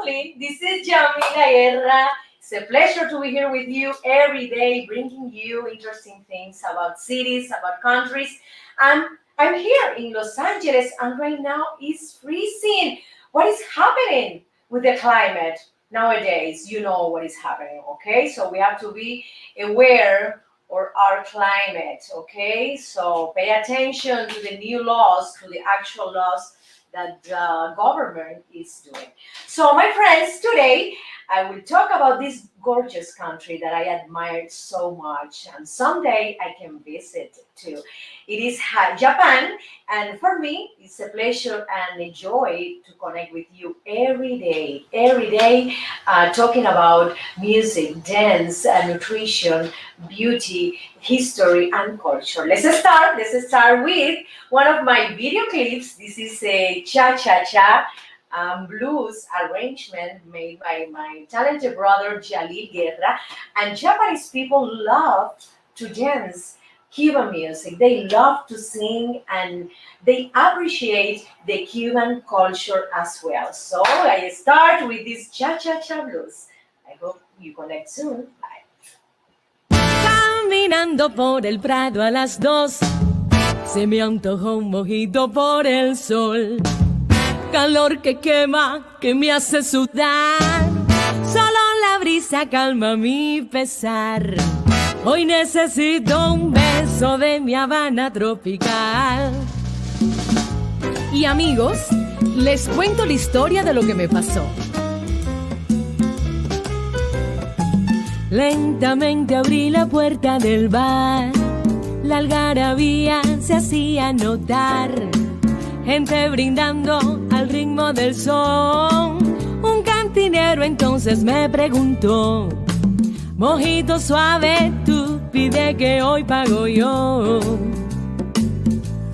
morning. This is Yamila Guerra. It's a pleasure to be here with you every day, bringing you interesting things about cities, about countries. And I'm here in Los Angeles, and right now it's freezing. What is happening with the climate nowadays? You know what is happening, okay? So we have to be aware of our climate, okay? So pay attention to the new laws, to the actual laws that the government is doing. So my friends, today I will talk about this gorgeous country that I admire so much, and someday I can visit too. It is Japan, and for me it's a pleasure and a joy to connect with you every day, talking about music, dance, nutrition, beauty, history, and culture. Let's start with one of my video clips. This is a cha-cha-cha blues arrangement made by my talented brother Yamila Guerra. And Japanese people love to dance Cuban music. They love to sing and they appreciate the Cuban culture as well. So I start with this cha-cha-cha blues. I hope you connect soon. Bye. Caminando por el Prado a las 2, se me antojó un mojito por el sol. Calor que quema, que me hace sudar. Solo la brisa calma mi pesar. Hoy necesito un beso de mi Habana tropical. Y amigos, les cuento la historia de lo que me pasó. Lentamente abrí la puerta del bar. La algarabía se hacía notar. Gente brindando al ritmo del son. Un cantinero entonces me preguntó: mojito suave, tú pide que hoy pago yo.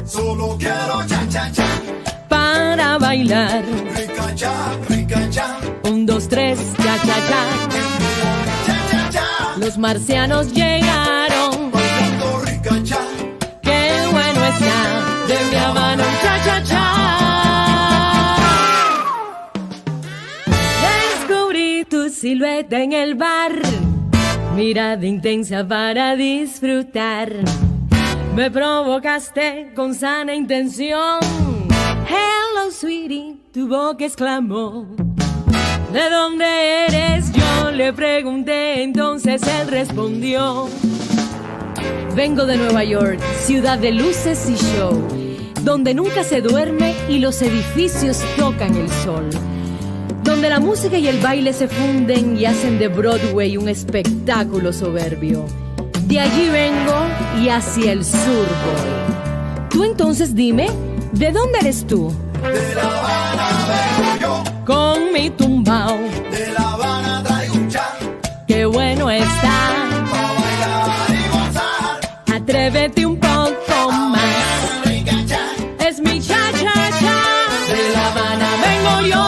Solo quiero cha-cha-cha para bailar. Rica-cha, rica-cha. 1, 2, 3, cha-cha-cha. Cha-cha-cha. Los marcianos llegaron. Bailando rica-cha. Qué bueno está de mi Habana un cha-cha-cha. Descubrí tu silueta en el bar. Mirada intensa para disfrutar. Me provocaste con sana intención. Hello, sweetie, tu boca exclamó. ¿De dónde eres? Yo le pregunté, entonces él respondió: vengo de Nueva York, ciudad de luces y show, donde nunca se duerme y los edificios tocan el sol, donde la música y el baile se funden y hacen de Broadway un espectáculo soberbio. De allí vengo y hacia el sur voy. Tú entonces dime, ¿de dónde eres tú? De La Habana vengo yo. Con mi tumbao. De La Habana traigo un cha. Qué bueno está. Pa' bailar y gozar. Atrévete un poco más. Rica-cha. Es mi cha-cha-cha. De La Habana vengo yo.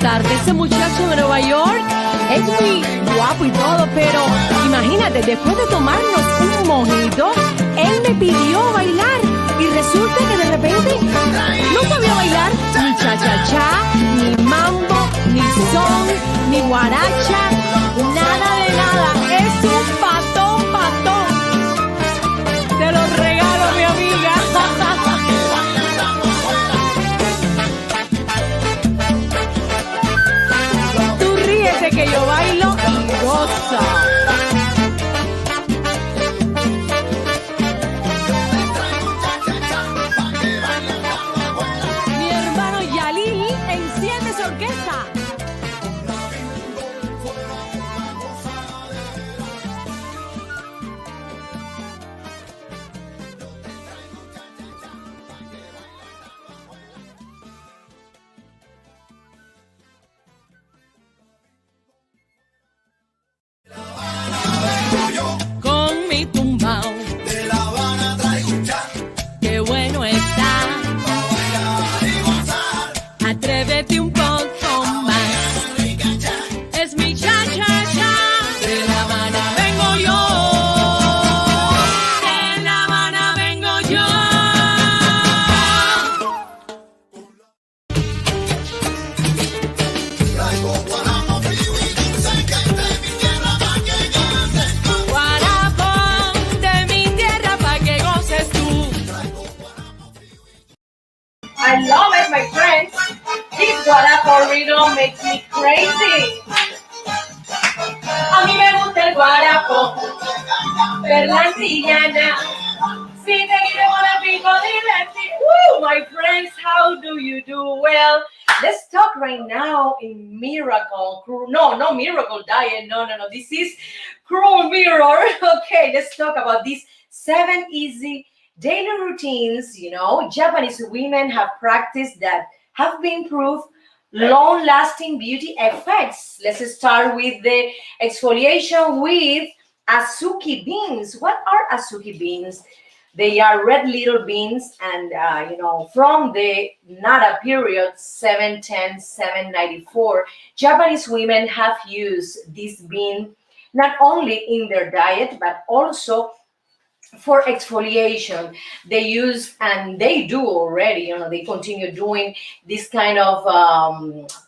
contarte, ese muchacho de Nueva York es muy guapo y todo, pero imagínate, después de tomarnos un mojito, él me pidió bailar y resulta que de repente no sabía bailar ni cha-cha-cha, ni mambo, ni son, ni guaracha, nada de nada. Es un patón, patón. Te lo regalo, mi amiga. Tú ríete que yo bailo y gozo. Mi hermano Yalil enciende esa orquesta. Con mi tumbao, De La Habana traigo un chan, qué bueno está. pa' bailar y gozar. Atrévete un poco más. Rica chan, Es mi cha-cha-cha. De La Habana vengo yo. De La Habana vengo yo. traigo guaramo frío y dulce que es de mi tierra pa' que goces tú. Guarapo de mi tierra pa' que goces tú. I love it, my friends. This guarapo rhythm makes me crazy. A mí me gusta el guarapo, berlantillana. Si te quiero con el pico divertir. Woo, my friends, how do you do? Well, let's talk right now in miracle. No, no miracle diet. No. This is cruel mirror. Okay, let's talk about these 7 easy daily routines, Japanese women have practiced that have been proved long-lasting beauty effects. Let's start with the exfoliation with azuki beans. What are azuki beans? They are red little beans, and from the Nara period 710 794, Japanese women have used this bean not only in their diet but also for exfoliation. They use, and they do already, they continue doing this kind of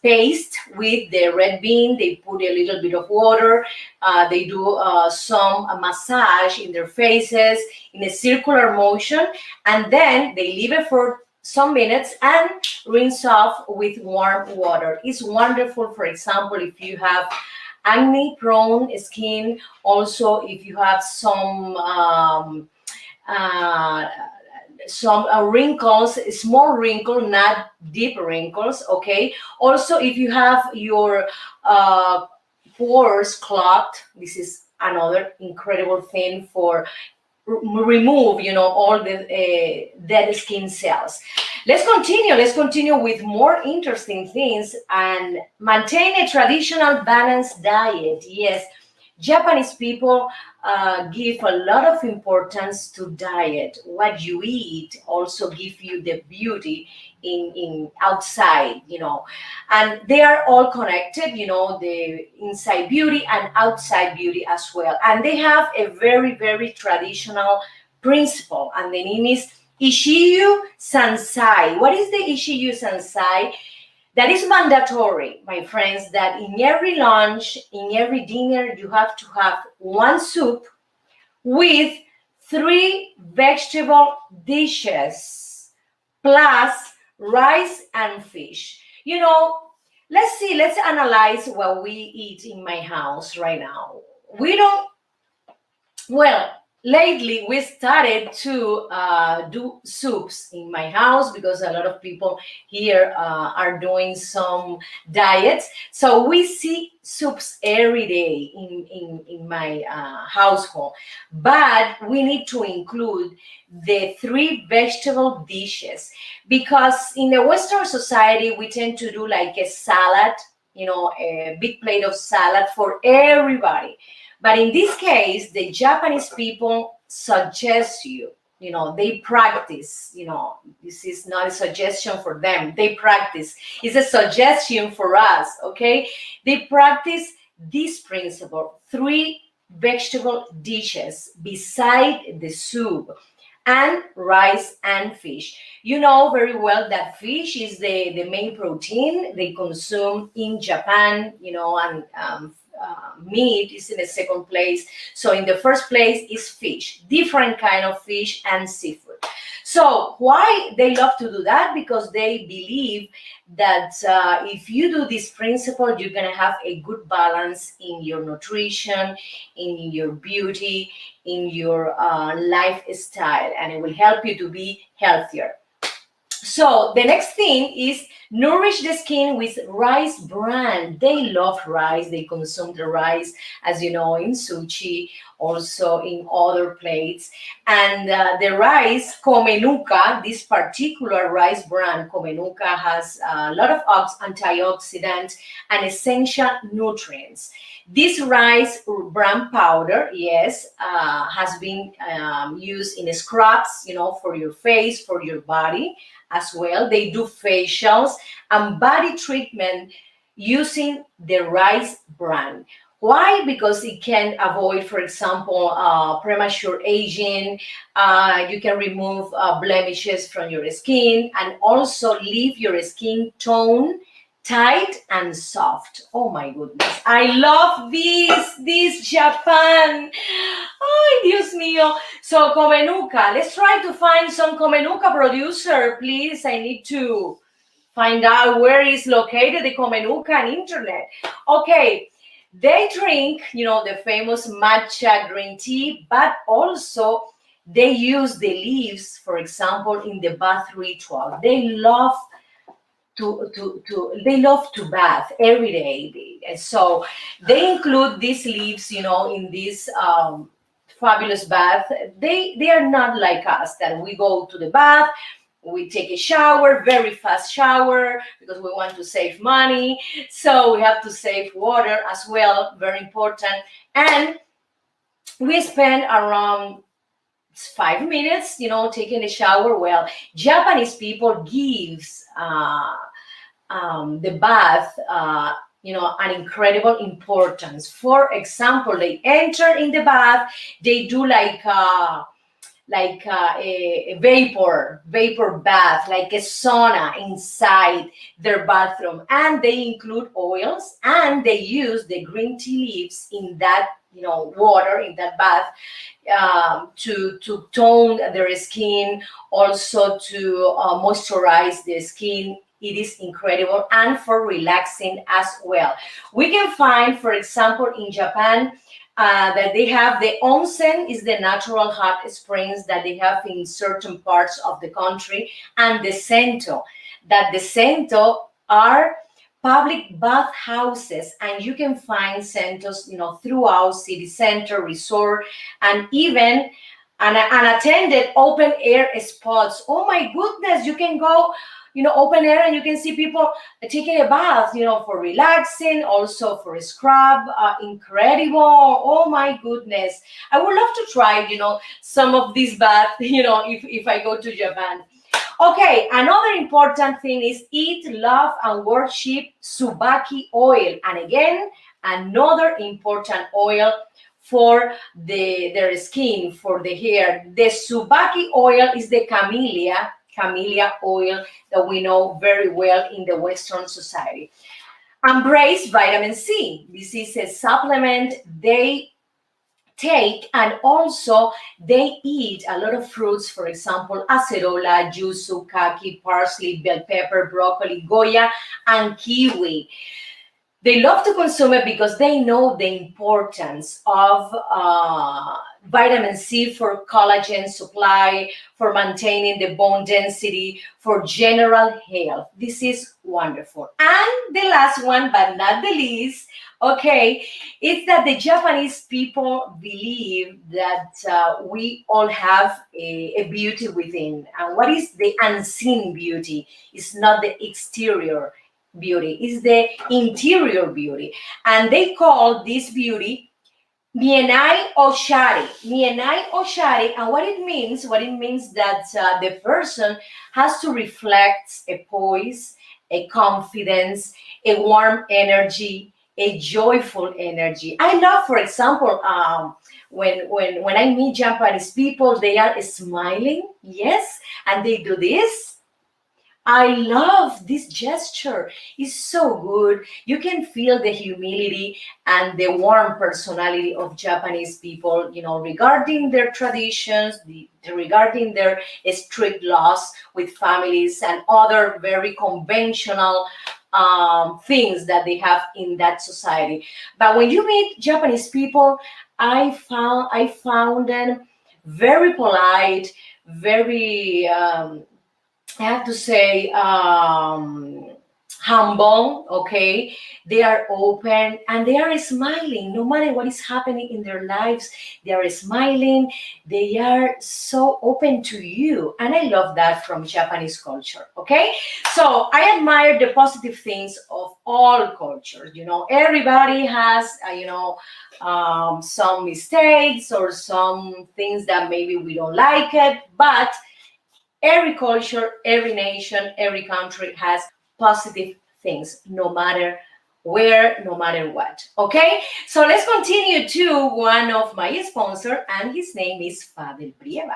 paste with the red bean. They put a little bit of water. They do some massage in their faces in a circular motion, and then they leave it for some minutes and rinse off with warm water. It's wonderful, for example, if you have acne prone skin, also if you have some wrinkles, small wrinkle, not deep wrinkles, okay? Also, if you have your pores clogged, this is another incredible thing for remove, all the dead skin cells. Let's continue with more interesting things and maintain a traditional balanced diet. Yes, Japanese people give a lot of importance to diet. What you eat also give you the beauty in outside, and they are all connected, the inside beauty and outside beauty as well. And they have a very, very traditional principle, and the name is Ishiyu Sansai. What is the Ishiyu Sansai? That is mandatory, my friends, that in every lunch, in every dinner, you have to have 1 soup with 3 vegetable dishes, plus rice and fish. Let's analyze what we eat in my house right now. Lately, we started to do soups in my house because a lot of people here are doing some diets. So we see soups every day in my household. But we need to include the 3 vegetable dishes because in the Western society, we tend to do like a salad, a big plate of salad for everybody. But in this case, the Japanese people suggest you they practice. This is not a suggestion for them. They practice. It's a suggestion for us, okay? They practice this principle: three vegetable dishes beside the soup, and rice and fish. You know very well that fish is the main protein they consume in Japan, and meat is in the second place. So in the first place is fish, different kind of fish and seafood. So why they love to do that? Because they believe that if you do this principle, you're gonna have a good balance in your nutrition, in your beauty, in your lifestyle, and it will help you to be healthier. So the next thing is nourish the skin with rice bran. They love rice. They consume the rice, as you know, in sushi, also in other plates. And the rice, Comenuca, this particular rice brand, Comenuca, has a lot of antioxidants and essential nutrients. This rice bran powder, yes, has been used in scrubs, for your face, for your body as well. They do facials and body treatment using the rice bran. Why? Because it can avoid, for example, premature aging. You can remove blemishes from your skin and also leave your skin tone tight and soft. Oh my goodness, I love this Japan. Ay, Dios mío. So Comenuca, let's try to find some Comenuca producer, please. I need to find out where is located the Comenuca on internet. Okay, they drink, the famous matcha green tea, but also they use the leaves, for example, in the bath ritual. They love to bath every day. And so they include these leaves, in this fabulous bath. They are not like us, that we go to the bath, we take a shower, very fast shower, because we want to save money. So we have to save water as well, very important. And we spend around 5 minutes, taking a shower. Well, Japanese people gives the bath, an incredible importance. For example, they enter in the bath, they do like a vapor bath, like a sauna inside their bathroom, and they include oils, and they use the green tea leaves in that water, in that bath, to tone their skin, also to moisturize the skin. It is incredible, and for relaxing as well. We can find, for example, in Japan, that they have the onsen, is the natural hot springs that they have in certain parts of the country, and the sento, that the sento are public bath houses, and you can find sentos, throughout city center, resort, and even unattended open air spots. Oh my goodness, you can go open air, and you can see people taking a bath, for relaxing, also for a scrub. Incredible. Oh my goodness. I would love to try, some of these baths, if I go to Japan. Okay, another important thing is eat, love, and worship Tsubaki oil. And again, another important oil for their skin, for the hair. The Tsubaki oil is the camellia oil that we know very well in the Western society. Embrace vitamin C. This is a supplement they take, and also they eat a lot of fruits, for example, acerola, yuzu, kaki, parsley, bell pepper, broccoli, goya, and kiwi. They love to consume it because they know the importance of vitamin C for collagen supply, for maintaining the bone density, for general health. This is wonderful. And the last one, but not the least, okay, is that the Japanese people believe that we all have a beauty within. And what is the unseen beauty? It's not the exterior beauty, is the interior beauty. And they call this beauty Mienai Oshari. Mienai Oshari. And what it means that the person has to reflect a poise, a confidence, a warm energy, a joyful energy. I love, for example, when I meet Japanese people, they are smiling, yes, and they do this. I love this gesture. It's so good. You can feel the humility and the warm personality of Japanese people, regarding their traditions, regarding their strict laws with families and other very conventional things that they have in that society. But when you meet Japanese people, I found them very polite, very I have to say, humble, okay? They are open and they are smiling no matter what is happening in their lives. They are smiling. They are so open to you. And I love that from Japanese culture, okay? So I admire the positive things of all cultures. Everybody has, some mistakes or some things that maybe we don't like it, but every culture, every nation, every country has positive things, no matter where, no matter what. Okay, so let's continue to one of my sponsors, and his name is Fabel Brieva.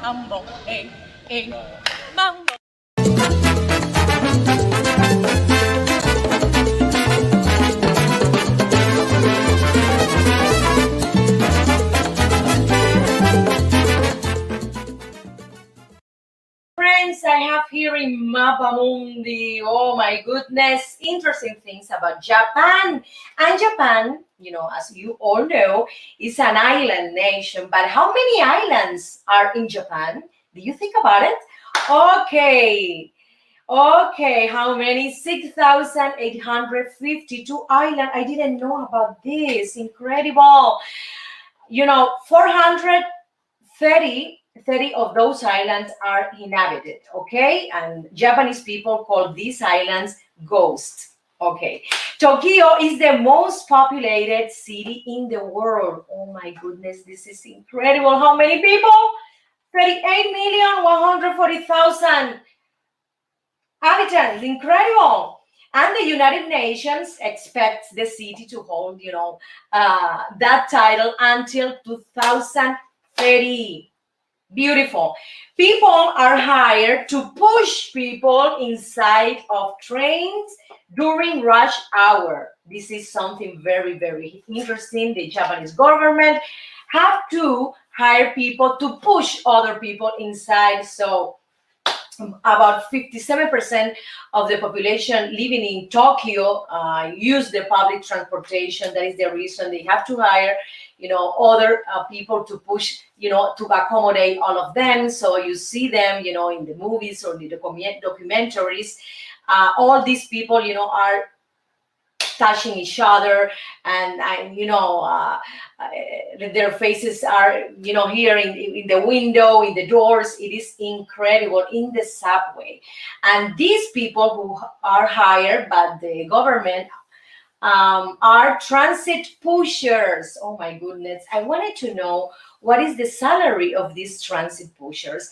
mambo, mambo. Friends, I have here in Mapamundi, oh my goodness, interesting things about Japan. And Japan, as you all know, is an island nation. But how many islands are in Japan? Do you think about it? Okay. Okay, how many? 6,852 islands. I didn't know about this. Incredible. 430 of those islands are inhabited, okay? And Japanese people call these islands ghosts, okay? Tokyo is the most populated city in the world. Oh my goodness, this is incredible. How many people? 38,140,000 inhabitants. Incredible. And the United Nations expects the city to hold, that title until 2030. Beautiful. People are hired to push people inside of trains during rush hour. This is something very, very interesting. The Japanese government have to hire people to push other people inside. So about 57% of the population living in Tokyo use the public transportation. That is the reason they have to hire, other people to push, to accommodate all of them. So you see them, in the movies or the documentaries. All these people, are touching each other, and their faces are here in the window, in the doors. It is incredible. In the subway, and these people who are hired by the government are transit pushers. Oh my goodness, I wanted to know what is the salary of these transit pushers.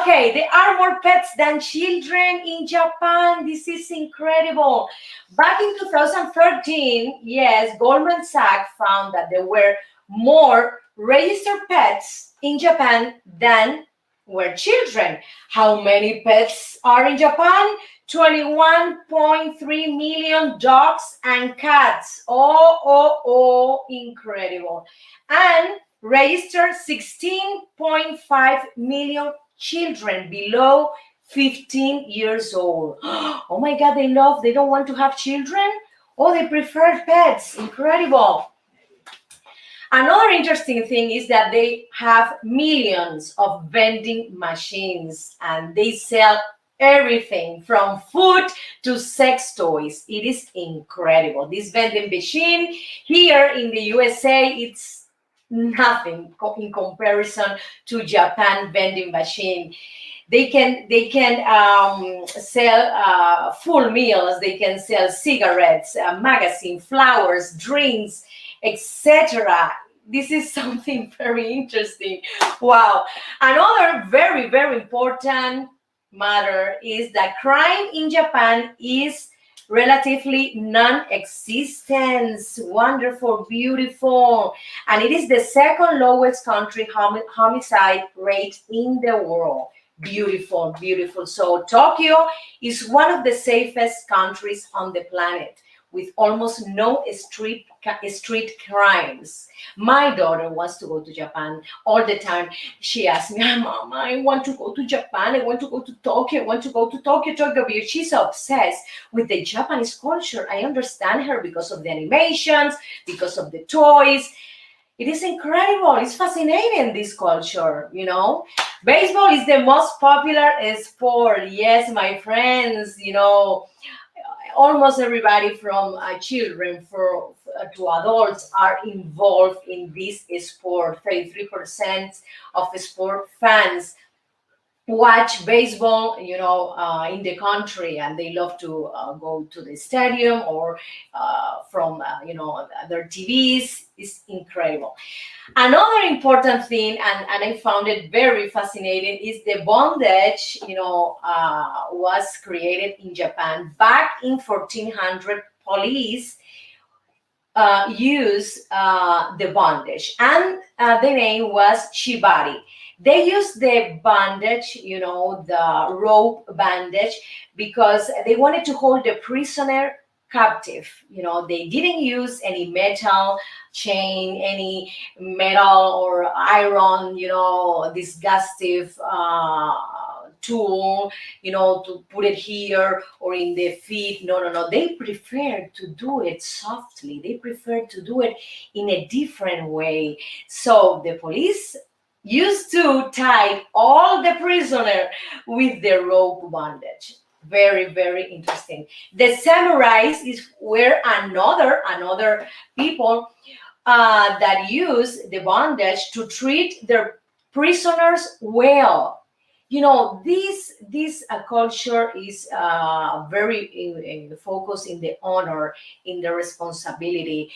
Okay, there are more pets than children in Japan. This is incredible. Back in 2013, yes, Goldman Sachs found that there were more registered pets in Japan than were children. How many pets are in Japan? 21.3 million dogs and cats. Oh, incredible. And registered 16.5 million children below 15 years old. Oh my God, they don't want to have children? Oh, they prefer pets. Incredible. Another interesting thing is that they have millions of vending machines, and they sell everything from food to sex toys. It is incredible. This vending machine here in the USA, it's nothing in comparison to Japan vending machine. They can sell full meals. They can sell cigarettes, magazine, flowers, drinks, etc. This is something very interesting. Wow. Another very, very important matter is that crime in Japan is relatively non-existent. Wonderful, beautiful. And it is the second lowest country homicide rate in the world. Beautiful, beautiful. So Tokyo is one of the safest countries on the planet, with almost no street crimes. My daughter wants to go to Japan all the time. She asks me, Mama, I want to go to Japan. I want to go to Tokyo. I want to go to Tokyo. She's obsessed with the Japanese culture. I understand her because of the animations, because of the toys. It is incredible. It's fascinating, this culture, Baseball is the most popular sport. Yes, my friends, almost everybody from children to adults are involved in this sport. 33% of sport fans watch baseball, in the country, and they love to go to the stadium or from, their TVs. Is incredible. Another important thing, and I found it very fascinating, is the bondage, was created in Japan back in 1400. Police use the bondage, and the name was shibari. They use the bandage, the rope bandage, because they wanted to hold the prisoner captive. They didn't use any metal chain, any metal or iron, disgustive tool, to put it here or in the feet. No, no, no. They prefer to do it softly. They prefer to do it in a different way. So the police used to tie all the prisoner with the rope bandage. Very, very interesting. The samurais were another people that use the bondage to treat their prisoners well. This culture is very focused in the honor, in the responsibility.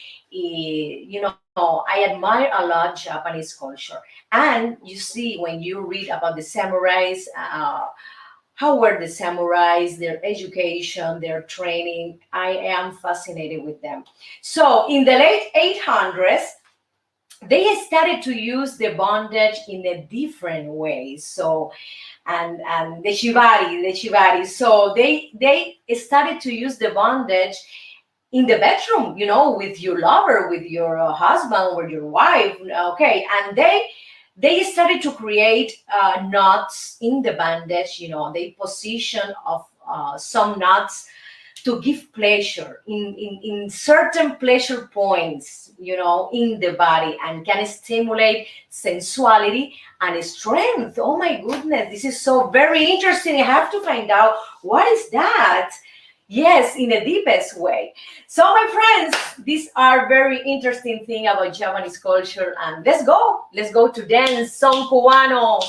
I admire a lot Japanese culture, and you see when you read about the samurais. How were the samurais, their education, their training? I am fascinated with them. So in the late 800s, they started to use the bondage in a different way. So, and the shibari. So they started to use the bondage in the bedroom, with your lover, with your husband, with your wife. Okay, and they started to create knots in the bandage. They position of some knots to give pleasure in certain pleasure points, in the body, and can stimulate sensuality and strength. Oh my goodness, this is so very interesting. I have to find out what is that. Yes, in the deepest way. So, my friends, these are very interesting things about Japanese culture. And let's go to dance. Son cubano.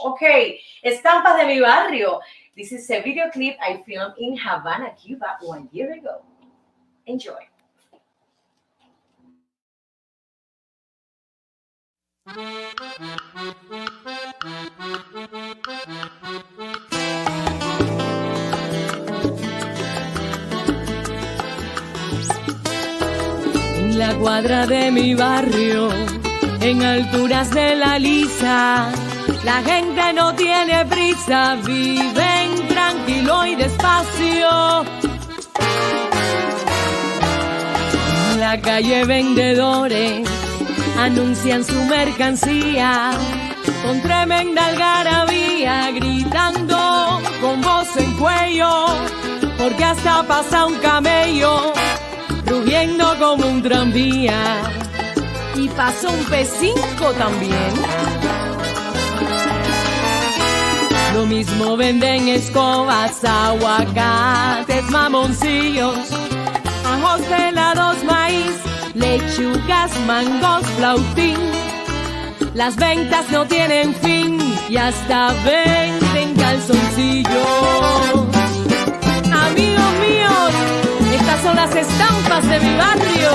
Okay, Estampas de mi barrio. This is a video clip I filmed in Havana, Cuba 1 year ago. Enjoy. En la cuadra de mi barrio, en alturas de la lisa, la gente no tiene prisa, viven tranquilo y despacio. En la calle vendedores anuncian su mercancía con tremenda algarabía, gritando con voz en cuello, porque hasta pasa un camello rugiendo como un tranvía, y pasó un P5 también. Lo mismo venden escobas, aguacates, mamoncillos, ajos pelados, maíz, lechugas, mangos, flautín. Las ventas no tienen fin y hasta venden calzoncillos. Amigos míos, estas son las estampas de mi barrio.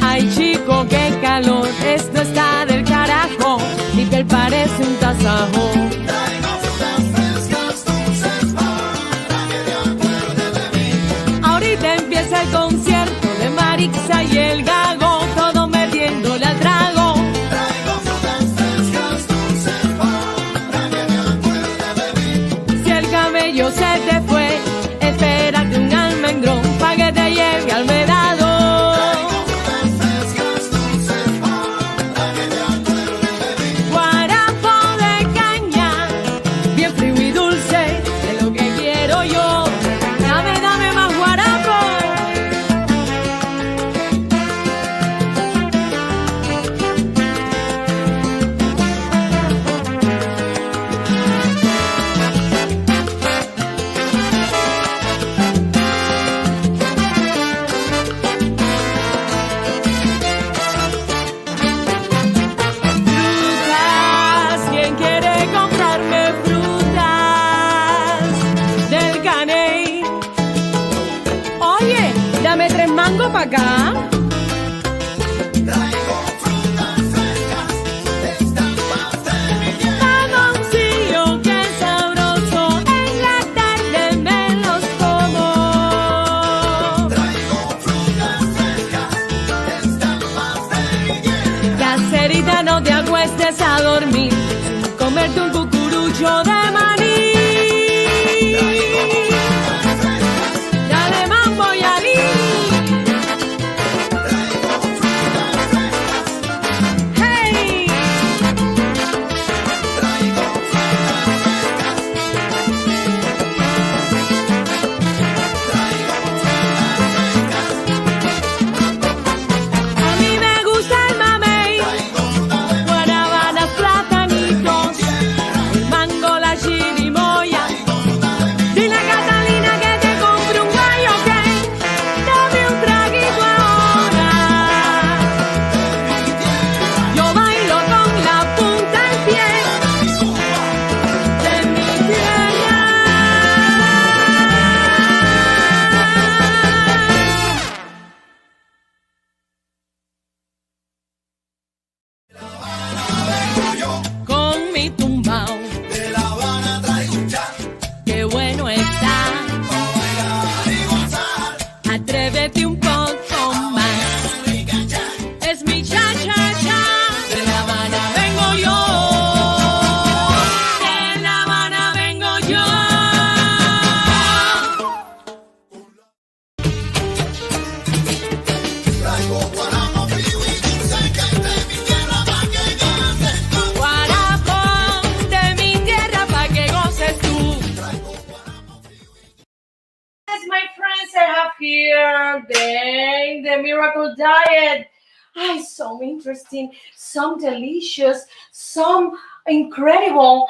Ay chico, qué calor, esto está del carajo, mi piel parece un tasajo. Ahorita empieza el concierto de Marixa y el Gago, todo metiéndole al trago. Si el camello se te fue, espérate un almendrón pa' que te lleve al vedado. Guarapo de caña, bien frío y dulce, es lo que quiero yo. Dame más guarapo. Frutas, ¿quién quiere comprarme frutas del caney? Oye, dame 3 mangos pa' acá. Mamoncillo, qué sabroso, en la tarde me vas a dormir sin comerte un cucurucho de maní. Dale mambo y alí. Hey. A mí me gusta el mamey, guanábanas, platanitos, el mango, la chirimoya. Dile a Catalina que te compre un gallo, ok. Dame un traguito ahora. Yo bailo con la punta del pie de mi tierra. Con mi tumbao, De La Habana traigo un chat qué bueno está. para bailar y gozar. Atrévete un poco más. Es mi cha-cha-cha. De La Habana vengo yo. De La Habana vengo yo. Traigo guaramo, frío y dulce que es de mi tierra pa' que goces tú. Guarapo de mi tierra pa' que goces tú. Yes, my friends, I have here the miracle diet. Ah, so interesting, some delicious, some incredible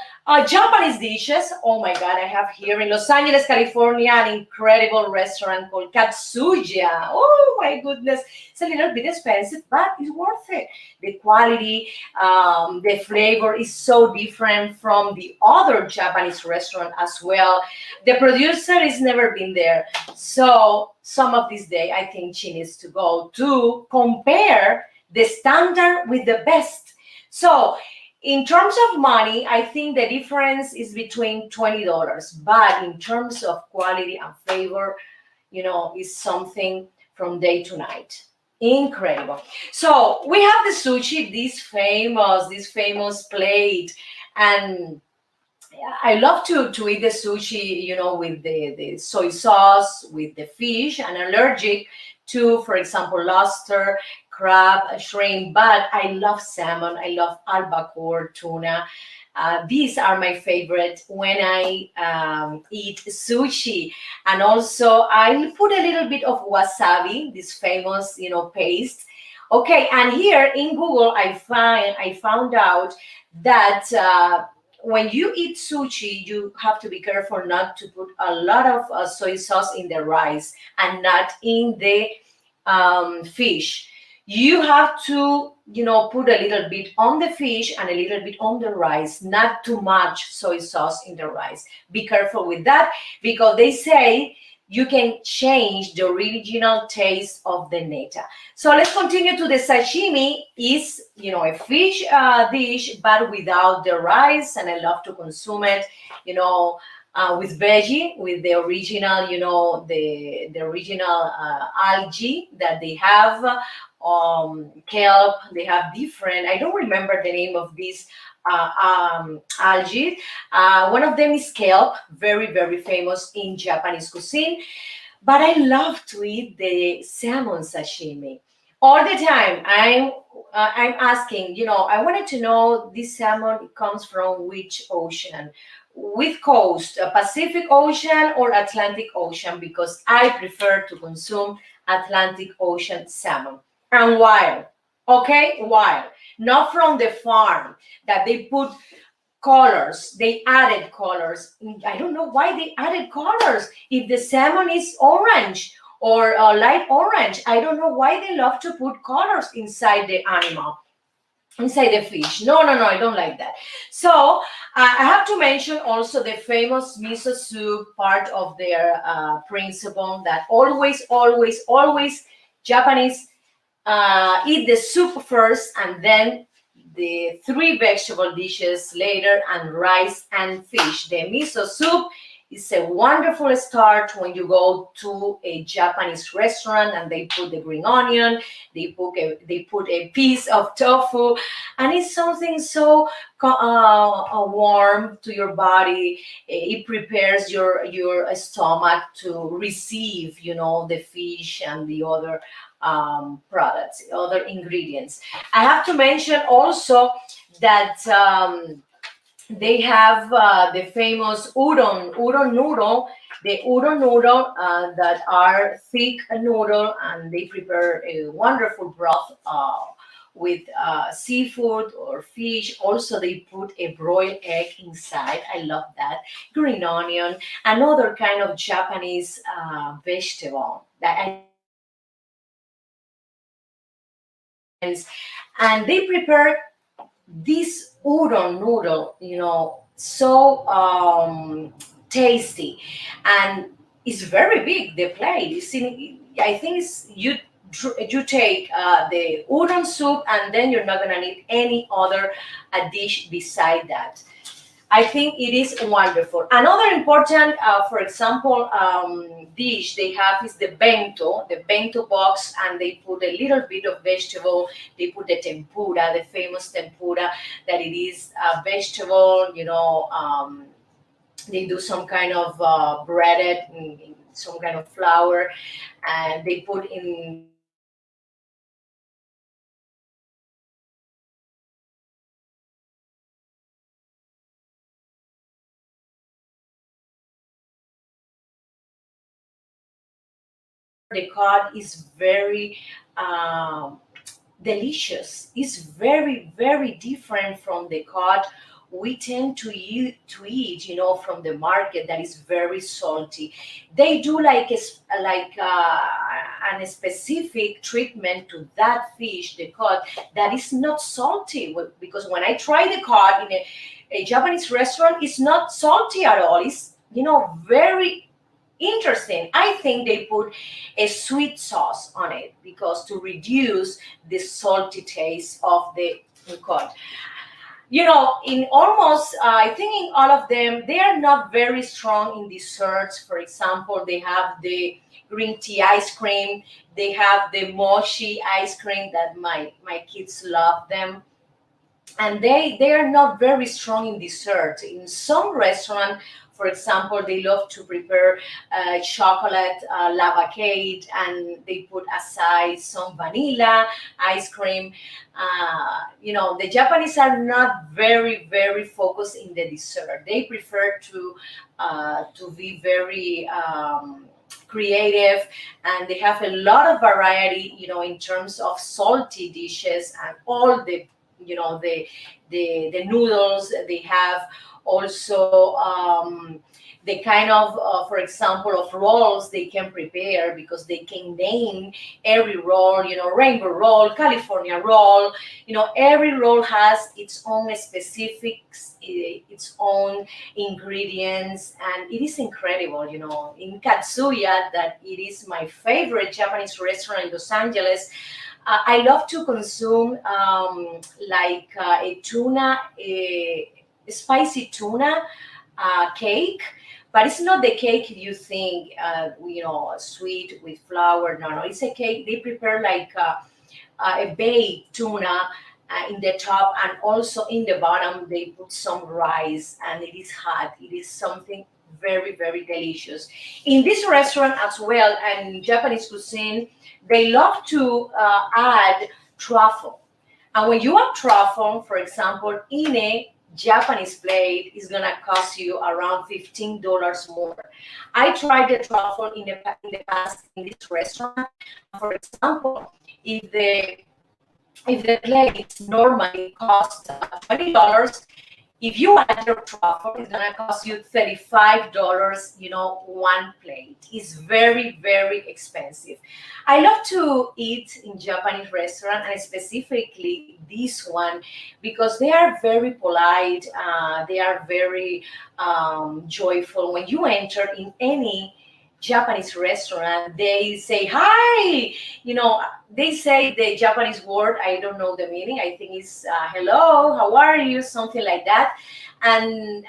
Japanese dishes. Oh my God, I have here in Los Angeles, California, an incredible restaurant called Katsuya. Oh my goodness, it's a little bit expensive, but it's worth it. The quality, the flavor is so different from the other Japanese restaurant as well. The producer has never been there, so some of this day I think she needs to go to compare the standard with the best. So in terms of money, I think the difference is between $20, but in terms of quality and flavor, is something from day to night. Incredible. So we have the sushi, this famous plate, and I love to eat the sushi, with the soy sauce, with the fish. I'm allergic to, for example, lobster, crab, shrimp, but I love salmon. I love albacore, tuna. These are my favorite when I eat sushi. And also I put a little bit of wasabi, this famous, paste. Okay, and here in Google, I found out that when you eat sushi, you have to be careful not to put a lot of soy sauce in the rice and not in the fish. You have to, put a little bit on the fish and a little bit on the rice, not too much soy sauce in the rice. Be careful with that because they say you can change the original taste of the neta. So let's continue to the sashimi. Is a fish dish, but without the rice, and I love to consume it, with veggie, with the original, the original algae that they have, kelp. They have different. I don't remember the name of these algae. One of them is kelp, very very famous in Japanese cuisine. But I love to eat the salmon sashimi all the time. I'm asking. I wanted to know this salmon comes from which ocean, with coast, Pacific Ocean or Atlantic Ocean, because I prefer to consume Atlantic Ocean salmon. And wild, okay, wild, not from the farm that they put colors, they added colors. I don't know why they added colors. If the salmon is orange or light orange, I don't know why they love to put colors inside the animal, inside the fish. No, I don't like that. So I have to mention also the famous miso soup, part of their principle that always Japanese eat the soup first and then the three vegetable dishes later and rice and fish. The miso soup It's a wonderful start when you go to a Japanese restaurant and they put the green onion, they put a piece of tofu, and it's something so warm to your body. It prepares your stomach to receive, the fish and the other products, other ingredients. I have to mention also that. They have the famous udon noodle, the udon noodle that are thick noodle, and they prepare a wonderful broth with seafood or fish. Also, they put a broiled egg inside. I love that. Green onion, another kind of Japanese vegetable that I love to consume with ingredients, and they prepare this udon noodle, so tasty, and it's very big. The plate is in, I think it's you take the udon soup, and then you're not gonna need any other dish beside that. I think it is wonderful. Another important, for example, dish they have is the bento box, and they put a little bit of vegetable. They put the tempura, the famous tempura, that it is a vegetable. They do some kind of breaded, some kind of flour, and they put in the bento box, and they put the cod is very delicious. It's very, very different from the cod we tend to eat, from the market, that is very salty. They do like a specific treatment to that fish, the cod, that is not salty. Because when I try the cod in a Japanese restaurant, it's not salty at all. It's very interesting. I think they put a sweet sauce on it because to reduce the salty taste of the cod. In almost, I think in all of them, they are not very strong in desserts. For example, they have the green tea ice cream, they have the mochi ice cream that my kids love them, and they are not very strong in dessert. In some restaurant, for example, they love to prepare chocolate lava cake, and they put aside some vanilla ice cream. The Japanese are not very very focused in the dessert. They prefer to be very creative, and they have a lot of variety, in terms of salty dishes, and all the noodles they have. Also, the kind of, for example, of rolls they can prepare, because they can name every roll, rainbow roll, California roll. Every roll has its own specifics, its own ingredients, and it is incredible. In Katsuya, that it is my favorite Japanese restaurant in Los Angeles. I love to consume like a tuna, a spicy tuna cake, but it's not the cake you think, sweet with flour. No, no, it's a cake they prepare like a baked tuna. In the top, and also in the bottom they put some rice, and it is hot. It is something very very delicious. In this restaurant as well, and in Japanese cuisine, they love to add truffle. And when you have truffle, for example, in a Japanese plate, is gonna cost you around $15 more. I tried the truffle in the past in this restaurant. For example, if the if the plate normally costs $20, if you add your truffle, it's gonna cost you $35. One plate is very very expensive. I love to eat in Japanese restaurant, and specifically this one, because they are very polite. They are very joyful when you enter in any Japanese restaurant, they say hi. They say the Japanese word. I don't know the meaning. I think it's hello, how are you, something like that. And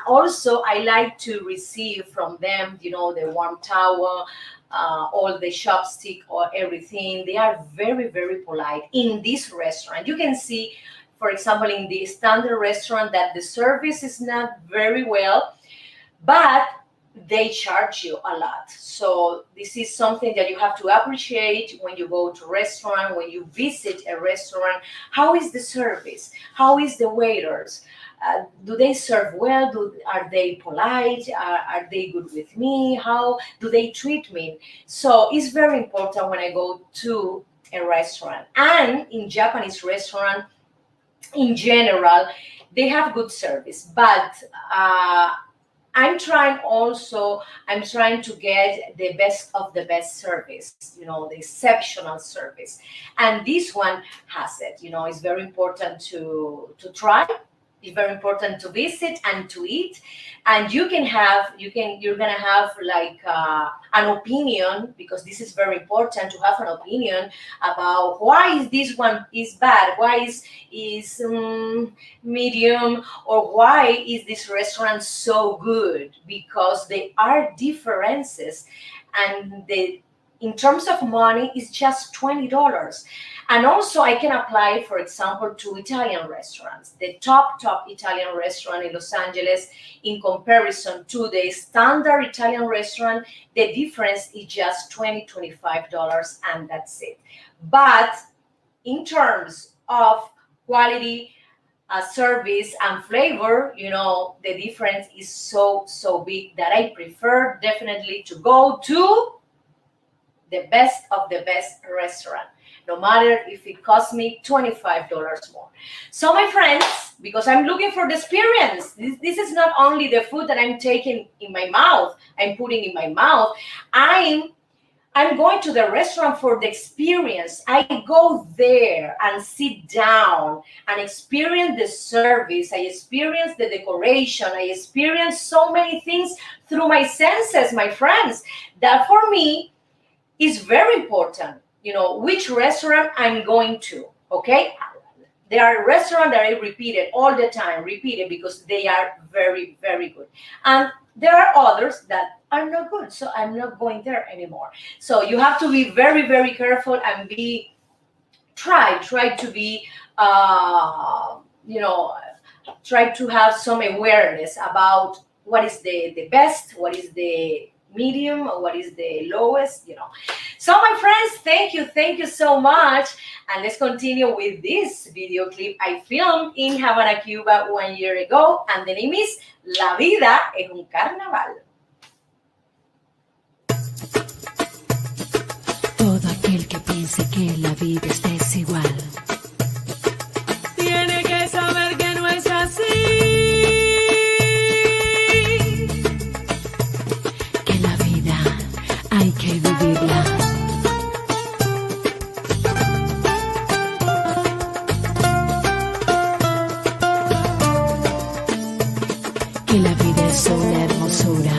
also I like to receive from them, the warm towel, all the chopstick or everything. They are very, very polite in this restaurant. You can see, for example, in the standard restaurant that the service is not very well, but they charge you a lot. So this is something that you have to appreciate when you go to a restaurant, when you visit a restaurant. How is the service? How is the waiters? Do they serve well? Are they polite? Are they good with me? How do they treat me? So it's very important when I go to a restaurant. And in Japanese restaurant, in general, they have good service, but I'm trying to get the best of the best service, the exceptional service. And this one has it. It's very important to try. It's very important to visit and to eat. And you're gonna have like an opinion, because this is very important to have an opinion about why is this one is bad, why is medium, or why is this restaurant so good, because there are differences. And in terms of money, it's just $20. And also I can apply, for example, to Italian restaurants. The top Italian restaurant in Los Angeles, in comparison to the standard Italian restaurant, the difference is just $25, and that's it. But in terms of quality, service and flavor, the difference is so big that I prefer definitely to go to the best of the best restaurant, no matter if it costs me $25 more. So my friends, because I'm looking for the experience, this is not only the food that I'm taking in my mouth, I'm putting in my mouth, I'm going to the restaurant for the experience. I go there and sit down and experience the service. I experience the decoration. I experience so many things through my senses, my friends. That for me is very important, which restaurant I'm going to, okay? There are restaurants that I repeat it all the time, because they are very, very good. And there are others that are not good, so I'm not going there anymore. So you have to be very, very careful and try to be, try to have some awareness about what is the best, what is the medium, or what is the lowest. So my friends, thank you so much, and let's continue with this video clip I filmed in Havana, Cuba 1 year ago, and the name is La vida es un carnaval. Todo aquel que piense que la vida es desigual tiene que saber que no es así. Hay que vivirla. Que la vida es una hermosura.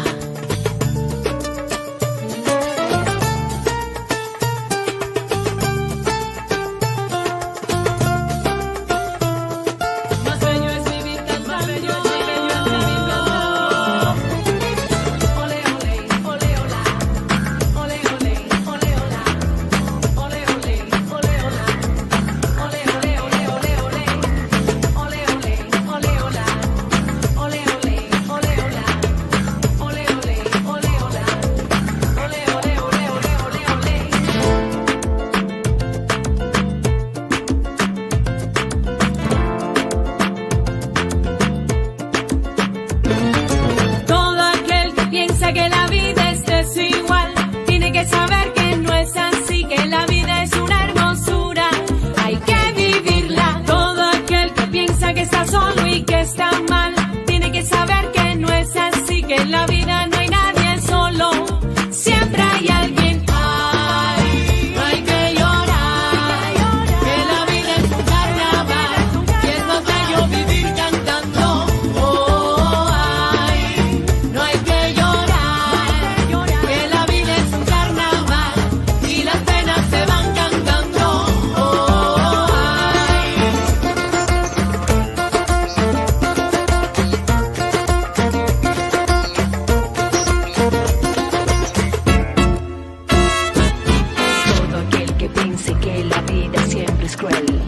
piense que la vida siempre es cruel.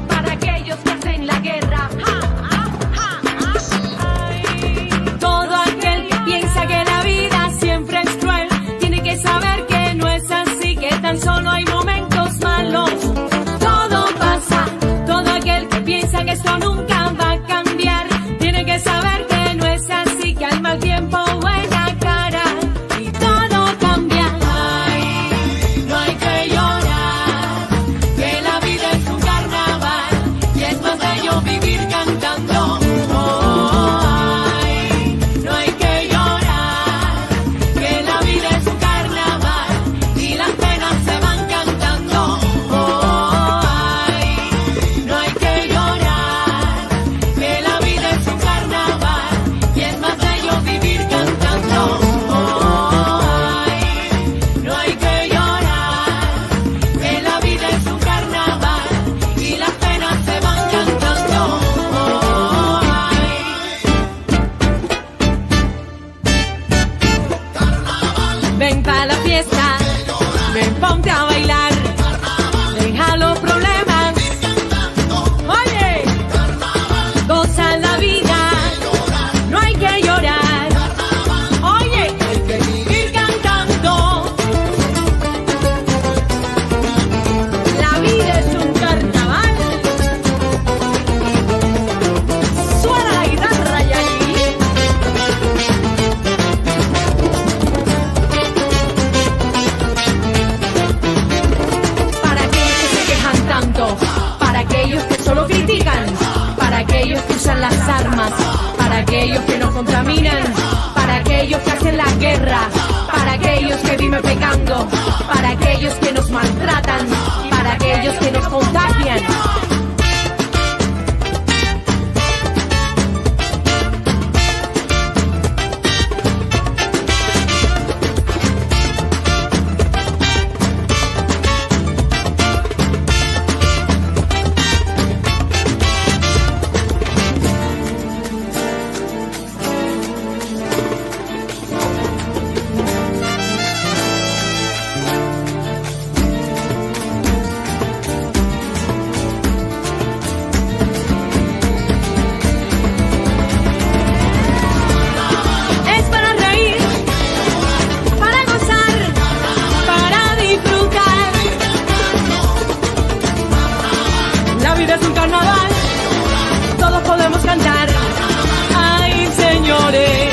Para aquellos que hacen la guerra, ¡ja, ja, ja, ja! Ay. Todo aquel que piensa que la vida siempre es cruel, tiene que saber que no es así, que tan solo hay momentos malos. Todo pasa, todo aquel que piensa que esto nunca va a cambiar, tiene que saber que no es así, que al mal tiempo buena cara y todo cambia. Ay, no hay que llorar, que la vida es un carnaval y es más bello vivir cantando. Ay, no hay que llorar, que la vida es un carnaval y las penas se van cantando. Ay, no hay que llorar, que la vida es un carnaval y es más bello vivir cantando. Ay, no hay que llorar, que la vida es un carnaval y las penas se van cantando. Ven pa' la fiesta, ven ponte a bailar, deja los problemas, oye, goza la vida, no hay que llorar, oye, hay que vivir cantando. La vida es un carnaval, suena la guitarra y ahí. Para aquellos que se quejan tanto, para aquellos que solo critican, para aquellos que usan las armas, para aquellos que no contaminan, para aquellos que hacen la guerra, para aquellos que viven pecando, para aquellos que nos maltratan, para aquellos que nos contagian. Es para reír, para gozar, para disfrutar. La vida es un carnaval, todos podemos cantar. Ay, señores,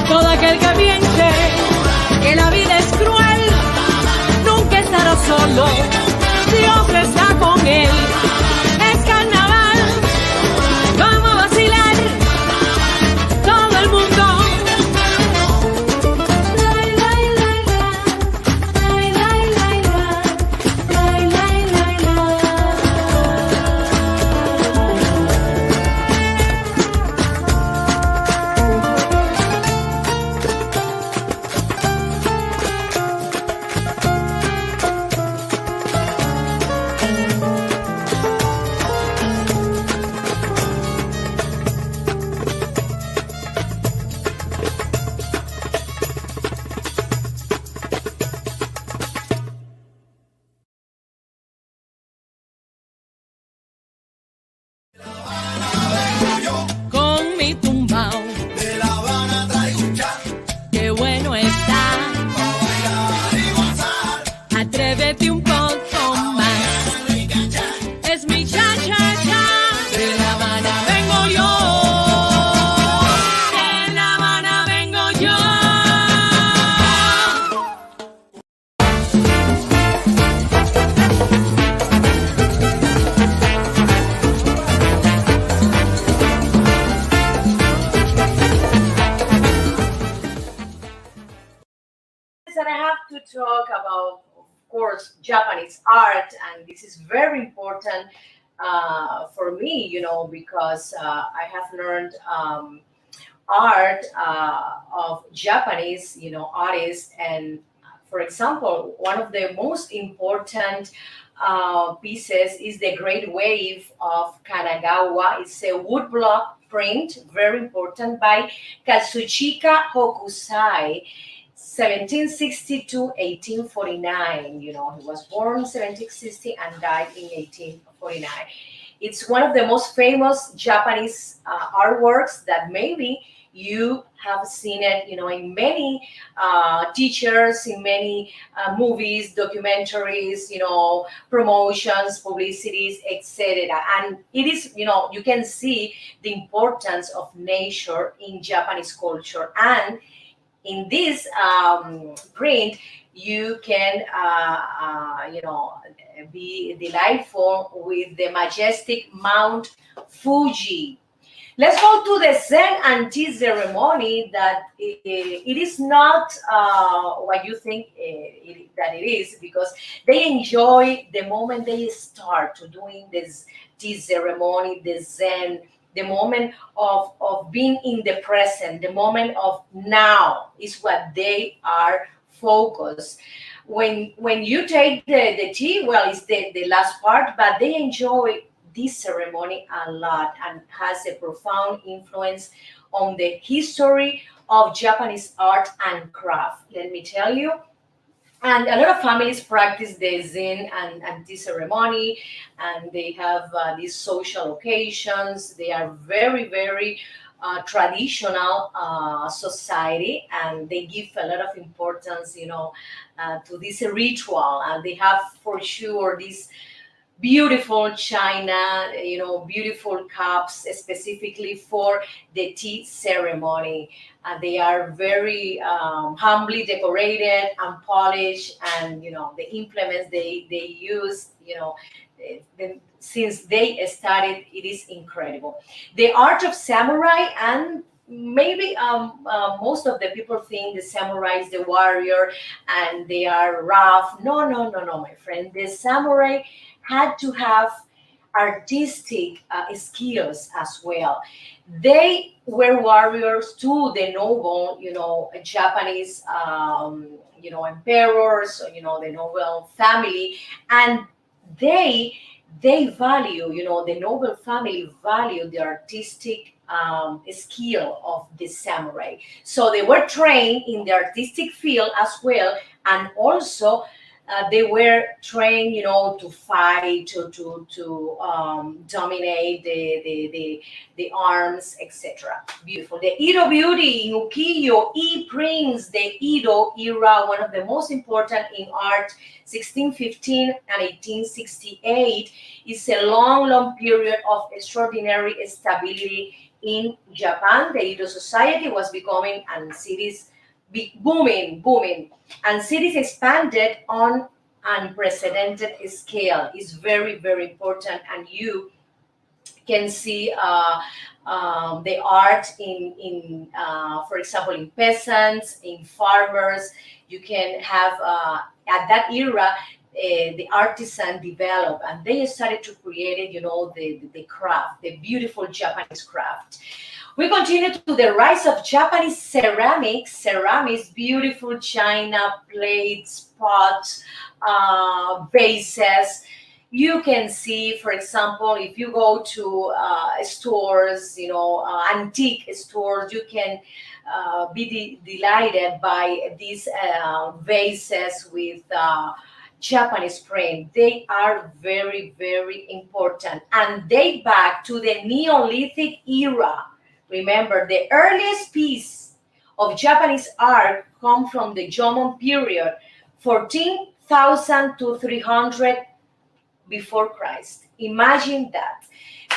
todo aquel que piense que la vida es cruel, nunca estará solo, Dios está con él. Es carnaval, vamos a vacilar, todo el mundo. Lai, lai, lai, la. Lai, lai, lai, la. Lai, lai, lai, la. Con mi tumbao, De La Habana traigo un chan, qué bueno está. pa' bailar y gozar. Atrévete un poco más. Rica chan, Es mi cha-cha-cha. De La Habana vengo yo. De La Habana vengo yo. That I have to talk about, of course, Japanese art, and this is very important for me, because I have learned art of Japanese, artists, and for example, one of the most important pieces is the Great Wave of Kanagawa. It's a woodblock print, very important, by Katsuchika Hokusai. 1760 to 1849. You know, he was born 1760 and died in 1849. It's one of the most famous Japanese artworks that maybe you have seen it, you know, in many teachers, in many movies, documentaries, you know, promotions, publicities, etc. And it is, you know, you can see the importance of nature in Japanese culture. And in this print, you can, you know, be delightful with the majestic Mount Fuji. Let's go to the Zen and tea ceremony. That it is not what you think that it is, because they enjoy the moment they start to doing this tea ceremony, the Zen, the moment of being in the present, the moment of now is what they are focused. When you take the tea, well, it's the last part, but they enjoy this ceremony a lot and has a profound influence on the history of Japanese art and craft. Let me tell you, and a lot of families practice the Zen and tea ceremony, and they have these social occasions. They are very, very traditional society, and they give a lot of importance, you know, to this ritual. And they have for sure this beautiful china, you know, beautiful cups specifically for the tea ceremony. They are very humbly decorated and polished, and you know, the implements they use, you know, since they started, it is incredible. The art of samurai, and maybe most of the people think the samurai is the warrior and they are rough. No, no, no, no, my friend. The samurai had to have artistic skills as well. They were warriors to the noble, you know, Japanese, you know, emperors, you know, the noble family, and they they value, you know, the noble family value the artistic skill of the samurai. So they were trained in the artistic field as well, and also they were trained, you know, to fight, to dominate the arms, etc. Beautiful. The Edo beauty in ukiyo, e-prints, the Edo era, one of the most important in art, 1615 and 1868, is a long, long period of extraordinary stability in Japan. The Edo society was becoming, and cities booming, booming, and cities expanded on unprecedented scale. Is very, very important, and you can see the art in for example, in peasants, in farmers. You can have at that era. The artisan developed, and they started to create it, you know, the craft, the beautiful Japanese craft. We continue to the rise of Japanese ceramics, beautiful china, plates, pots, vases. You can see, for example, if you go to stores, you know, antique stores, you can be delighted by these vases with Japanese print. They are very, very important and date back to the Neolithic era. Remember, the earliest piece of Japanese art come from the Jomon period, 14,000 to 300 before Christ. Imagine that.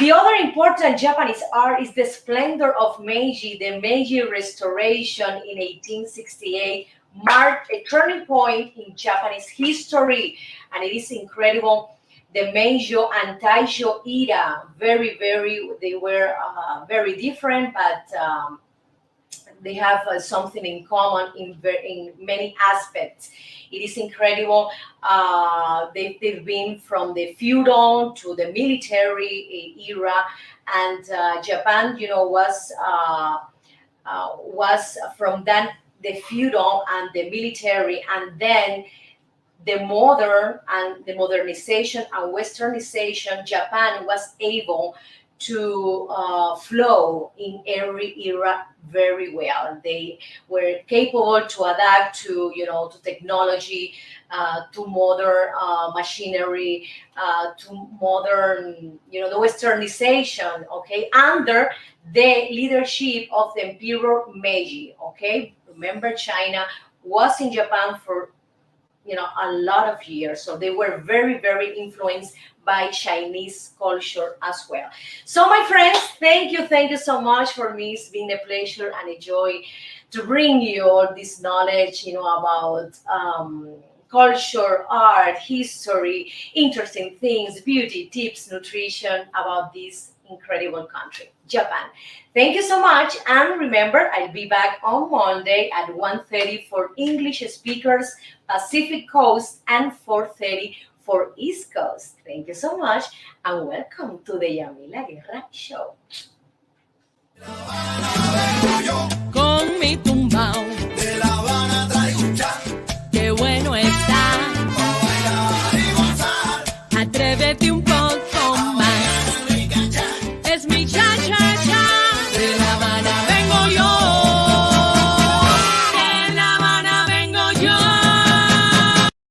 The other important Japanese art is the splendor of Meiji. The Meiji Restoration in 1868 marked a turning point in Japanese history, and it is incredible. The Meiji and Taisho era, very, very, they were very different, but they have something in common in many aspects. It is incredible. They've been from the feudal to the military era, and Japan, you know, was from that the feudal and the military, and then the modern and the modernization and westernization. Japan was able to flow in every era very well. They were capable to adapt to, to technology, to modern machinery, to modern, the westernization, okay, under the leadership of the Emperor Meiji, okay. Remember, China was in Japan for a lot of years, so they were very, very influenced by Chinese culture as well. So my friends, thank you so much. For me, it's been a pleasure and a joy to bring you all this knowledge, about culture, art, history, interesting things, beauty, tips, nutrition about this incredible country, Japan. Thank you so much. And remember, I'll be back on Monday at 1:30 for English speakers, Pacific Coast, and 4:30 for East Coast. Thank you so much, and welcome to the Yamila Guerra Show.